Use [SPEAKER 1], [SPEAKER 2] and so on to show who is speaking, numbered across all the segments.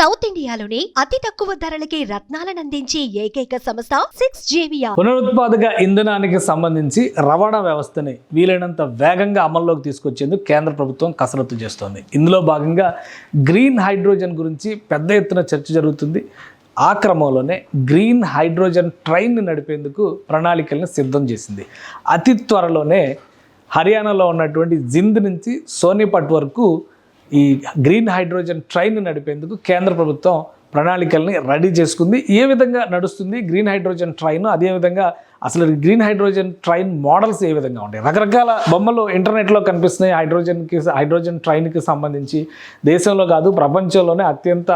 [SPEAKER 1] South ఇండియాలోని అతి తక్కువ ధరలకి రత్నాలను అందించే ఏకైక సంస్థ 6JVR.
[SPEAKER 2] పునరుత్పాదక ఇంధనానికి సంబంధించి రవాణా వ్యవస్థని వీలైనంత వేగంగా అమల్లోకి తీసుకొచ్చేందుకు కేంద్ర ప్రభుత్వం కసరత్తు చేస్తోంది. ఇందులో భాగంగా గ్రీన్ హైడ్రోజన్ గురించి పెద్ద ఎత్తున చర్చ జరుగుతుంది. ఆ క్రమంలోనే గ్రీన్ హైడ్రోజన్ ట్రైన్ని నడిపేందుకు ప్రణాళికలను సిద్ధం చేసింది. అతి త్వరలోనే హర్యానాలో ఉన్నటువంటి జింద్ నుంచి సోనిపట్ వరకు ఈ గ్రీన్ హైడ్రోజన్ ట్రైన్ నడిపేందుకు కేంద్ర ప్రభుత్వం ప్రణాళికల్ని రెడీ చేసుకుంది. ఏ విధంగా నడుస్తుంది గ్రీన్ హైడ్రోజన్ ట్రైన్, అదేవిధంగా అసలు గ్రీన్ హైడ్రోజన్ ట్రైన్ మోడల్స్ ఏ విధంగా ఉంటాయి, రకరకాల బొమ్మలు ఇంటర్నెట్లో కనిపిస్తున్నాయి. హైడ్రోజన్ ట్రైన్కి సంబంధించి దేశంలో కాదు ప్రపంచంలోనే అత్యంత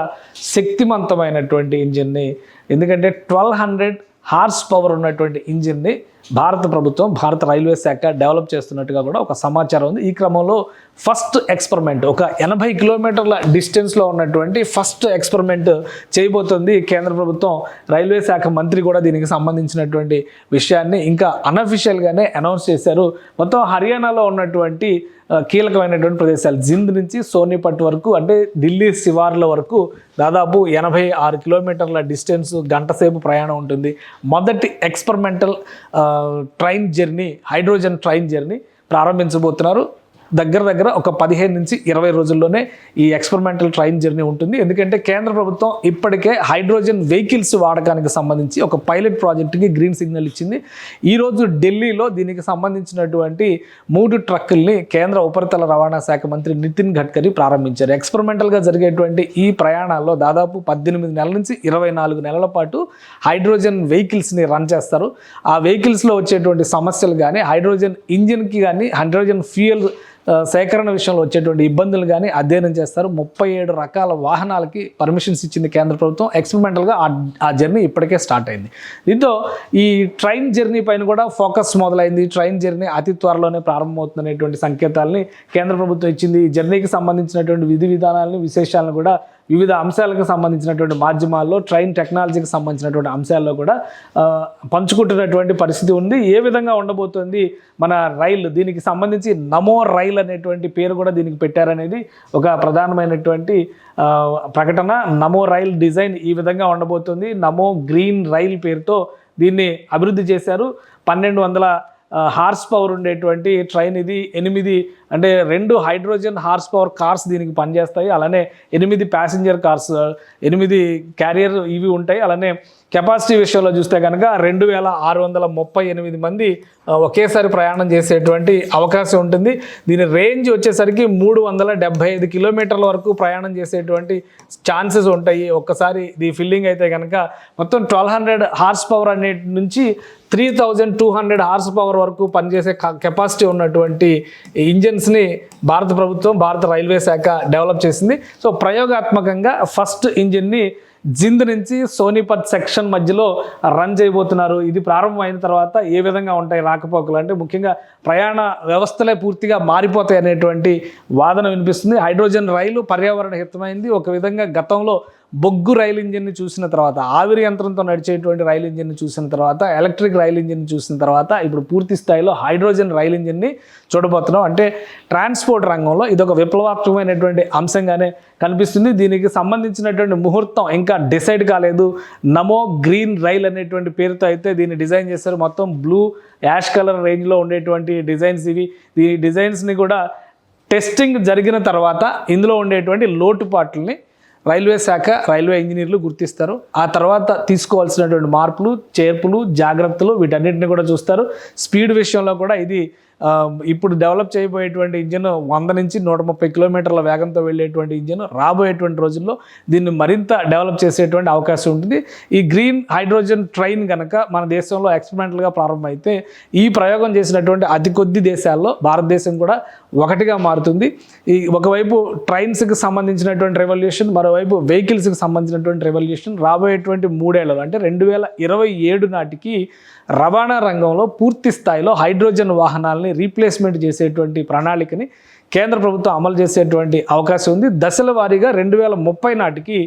[SPEAKER 2] శక్తివంతమైనటువంటి ఇంజిన్ని, ఎందుకంటే 1200 హార్స్ పవర్ ఉన్నటువంటి ఇంజిన్ని భారత ప్రభుత్వం, భారత రైల్వే శాఖ డెవలప్ చేస్తున్నట్టుగా కూడా ఒక సమాచారం ఉంది. ఈ క్రమంలో ఫస్ట్ ఎక్స్పెరిమెంట్, ఒక 80 కిలోమీటర్ల డిస్టెన్స్లో ఉన్నటువంటి ఫస్ట్ ఎక్స్పెరిమెంట్ చేయబోతుంది కేంద్ర ప్రభుత్వం. రైల్వే శాఖ మంత్రి కూడా దీనికి సంబంధించినటువంటి విషయాన్ని ఇంకా అనఫిషియల్గానే అనౌన్స్ చేశారు. మొత్తం హర్యానాలో ఉన్నటువంటి కీలకమైనటువంటి ప్రదేశాలు జింద్ నుంచి సోనిపట్ వరకు, అంటే ఢిల్లీ శివార్ల వరకు దాదాపు 86 కిలోమీటర్ల డిస్టెన్స్, గంట సేపు ప్రయాణం ఉంటుంది. మొదటి experimental train journey, hydrogen train journey ప్రారంభించబోతున్నారు. దగ్గర ఒక 15 నుంచి 20 రోజుల్లోనే ఈ ఎక్స్పెరిమెంటల్ ట్రైన్ జర్నీ ఉంటుంది. ఎందుకంటే కేంద్ర ప్రభుత్వం ఇప్పటికే హైడ్రోజన్ వెహికల్స్ వాడకానికి సంబంధించి ఒక పైలట్ ప్రాజెక్టుకి గ్రీన్ సిగ్నల్ ఇచ్చింది. ఈరోజు ఢిల్లీలో దీనికి సంబంధించినటువంటి 3 ట్రక్కుల్ని కేంద్ర ఉపరితల రవాణా శాఖ మంత్రి నితిన్ గడ్కరీ ప్రారంభించారు. ఎక్స్పెరిమెంటల్గా జరిగేటువంటి ఈ ప్రయాణాల్లో దాదాపు 18 నెలల నుంచి 24 నెలల పాటు హైడ్రోజన్ వెహికల్స్ని రన్ చేస్తారు. ఆ వెహికల్స్లో వచ్చేటువంటి సమస్యలు కానీ, హైడ్రోజన్ ఇంజిన్కి కానీ, హైడ్రోజన్ ఫ్యూయల్ సేకరణ విషయంలో వచ్చేటువంటి ఇబ్బందులు కానీ అధ్యయనం చేస్తారు. 37 రకాల వాహనాలకి పర్మిషన్స్ ఇచ్చింది కేంద్ర ప్రభుత్వం. ఎక్స్పెరిమెంటల్గా ఆ జర్నీ ఇప్పటికే స్టార్ట్ అయింది. దీంతో ఈ ట్రైన్ జర్నీ పైన కూడా ఫోకస్ మొదలైంది. ట్రైన్ జర్నీ అతి త్వరలోనే ప్రారంభమవుతుందనేటువంటి సంకేతాలని కేంద్ర ప్రభుత్వం ఇచ్చింది. ఈ జర్నీకి సంబంధించినటువంటి విధి విధానాలను, విశేషాలను కూడా వివిధ అంశాలకు సంబంధించినటువంటి మాధ్యమాల్లో, ట్రైన్ టెక్నాలజీకి సంబంధించినటువంటి అంశాల్లో కూడా పంచుకుంటున్నటువంటి పరిస్థితి ఉంది. ఏ విధంగా ఉండబోతుంది మన రైలు, దీనికి సంబంధించి నమో రైల్ అనేటువంటి పేరు కూడా దీనికి పెట్టారనేది ఒక ప్రధానమైనటువంటి ప్రకటన. నమో రైల్ డిజైన్ ఈ విధంగా ఉండబోతుంది. నమో గ్రీన్ రైల్ పేరుతో దీన్ని అభివృద్ధి చేశారు. 1200 హార్స్ పవర్ ఉండేటువంటి ట్రైన్ ఇది. 2 హైడ్రోజన్ హార్స్ పవర్ కార్స్ దీనికి పనిచేస్తాయి. అలానే 8 ప్యాసింజర్ కార్స్, 8 క్యారియర్ ఇవి ఉంటాయి. అలానే కెపాసిటీ విషయంలో చూస్తే కనుక 2638 మంది ఒకేసారి ప్రయాణం చేసేటువంటి అవకాశం ఉంటుంది. దీని రేంజ్ వచ్చేసరికి 375 కిలోమీటర్ల వరకు ప్రయాణం చేసేటువంటి ఛాన్సెస్ ఉంటాయి. ఒక్కసారి ఇది ఫిల్లింగ్ అయితే కనుక మొత్తం 1200 హార్స్ పవర్ అనే నుంచి 3200 హార్స్ పవర్ వరకు పనిచేసే కెపాసిటీ ఉన్నటువంటి ఇంజన్స్ని భారత ప్రభుత్వం, భారత రైల్వే శాఖ డెవలప్ చేసింది. సో ప్రయోగాత్మకంగా ఫస్ట్ ఇంజిన్ని జింద్ నుంచి సోనిపట్ సెక్షన్ మధ్యలో రన్ చేయబోతున్నారు. ఇది ప్రారంభమైన తర్వాత ఏ విధంగా ఉంటాయి రాకపోకలు, అంటే ముఖ్యంగా ప్రయాణ వ్యవస్థలే పూర్తిగా మారిపోతాయి అనేటువంటి వాదన వినిపిస్తుంది. హైడ్రోజన్ రైలు పర్యావరణ హితమైంది. ఒక విధంగా గతంలో బొగ్గు రైలు ఇంజిన్ని చూసిన తర్వాత, ఆవిరి యంత్రంతో నడిచేటువంటి రైలు ఇంజిన్ని చూసిన తర్వాత, ఎలక్ట్రిక్ రైలు ఇంజిన్ని చూసిన తర్వాత ఇప్పుడు పూర్తి స్థాయిలో హైడ్రోజన్ రైలు ఇంజిన్ని చూడబోతున్నాం. అంటే ట్రాన్స్పోర్ట్ రంగంలో ఇదొక విప్లవాత్మకమైనటువంటి అంశంగానే కనిపిస్తుంది. దీనికి సంబంధించినటువంటి ముహూర్తం ఇంకా డిసైడ్ కాలేదు. నమో గ్రీన్ రైల్ అనేటువంటి పేరుతో అయితే దీన్ని డిజైన్ చేశారు. మొత్తం బ్లూ, యాష్ కలర్ రేంజ్లో ఉండేటువంటి డిజైన్స్ ఇవి. ఈ డిజైన్స్ని కూడా టెస్టింగ్ జరిగిన తర్వాత ఇందులో ఉండేటువంటి లోటుపాట్లని రైల్వే శాఖ, రైల్వే ఇంజనీర్లు గుర్తిస్తారు. ఆ తర్వాత తీసుకోవాల్సినటువంటి మార్పులు, చేర్పులు, జాగ్రత్తలు వీటన్నిటిని కూడా చూస్తారు. స్పీడ్ విషయంలో కూడా ఇది ఇప్పుడు డెవలప్ చేయబోయేటువంటి ఇంజిన్ 100 నుంచి 130 కిలోమీటర్ల వేగంతో వెళ్ళేటువంటి ఇంజిన్ రాబోయేటువంటి రోజుల్లో దీన్ని మరింత డెవలప్ చేసేటువంటి అవకాశం ఉంటుంది. ఈ గ్రీన్ హైడ్రోజన్ ట్రైన్ కనుక మన దేశంలో ఎక్స్పెరిమెంటల్గా ప్రారంభమైతే ఈ ప్రయోగం చేసినటువంటి అతి కొద్ది దేశాల్లో భారతదేశం కూడా ఒకటిగా మారుతుంది. ఈ ఒకవైపు ట్రైన్స్కి సంబంధించినటువంటి రెవల్యూషన్, మరోవైపు వెహికల్స్కి సంబంధించినటువంటి రెవల్యూషన్ రాబోయేటువంటి 3 ఏళ్లలో, అంటే 2027 నాటికి రవాణా రంగంలో పూర్తి స్థాయిలో హైడ్రోజన్ వాహనాలని రీప్లేస్మెంట్ చేసేటువంటి ప్రణాళికని కేంద్ర ప్రభుత్వం అమలు చేసేటువంటి అవకాశం ఉంది. దశల వారీగా 2030 నాటికి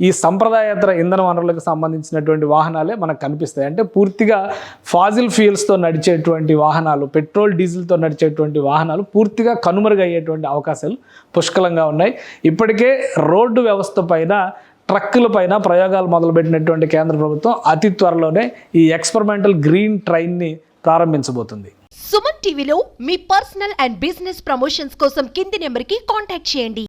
[SPEAKER 2] ఈ సంప్రదాయేతర ఇంధన వనరులకు సంబంధించినటువంటి వాహనాలే మనకు కనిపిస్తాయి. అంటే పూర్తిగా ఫాజిల్ ఫ్యూయల్స్తో నడిచేటువంటి వాహనాలు, పెట్రోల్ డీజిల్తో నడిచేటువంటి వాహనాలు పూర్తిగా కనుమరుగయ్యేటువంటి అవకాశాలు పుష్కలంగా ఉన్నాయి. ఇప్పటికే రోడ్డు వ్యవస్థ పైన ట్రక్కుల పైన ప్రయోగాలు మొదలుపెట్టినటువంటి కేంద్ర ప్రభుత్వం అతి త్వరలోనే ఈ ఎక్స్పెరిమెంటల్ గ్రీన్ ట్రైన్ని ప్రారంభించబోతుంది.
[SPEAKER 1] సుమన్ టీవీలో మీ పర్సనల్ అండ్ బిజినెస్ ప్రమోషన్స్ కోసం కింది నెంబర్కి కాంటాక్ట్ చేయండి.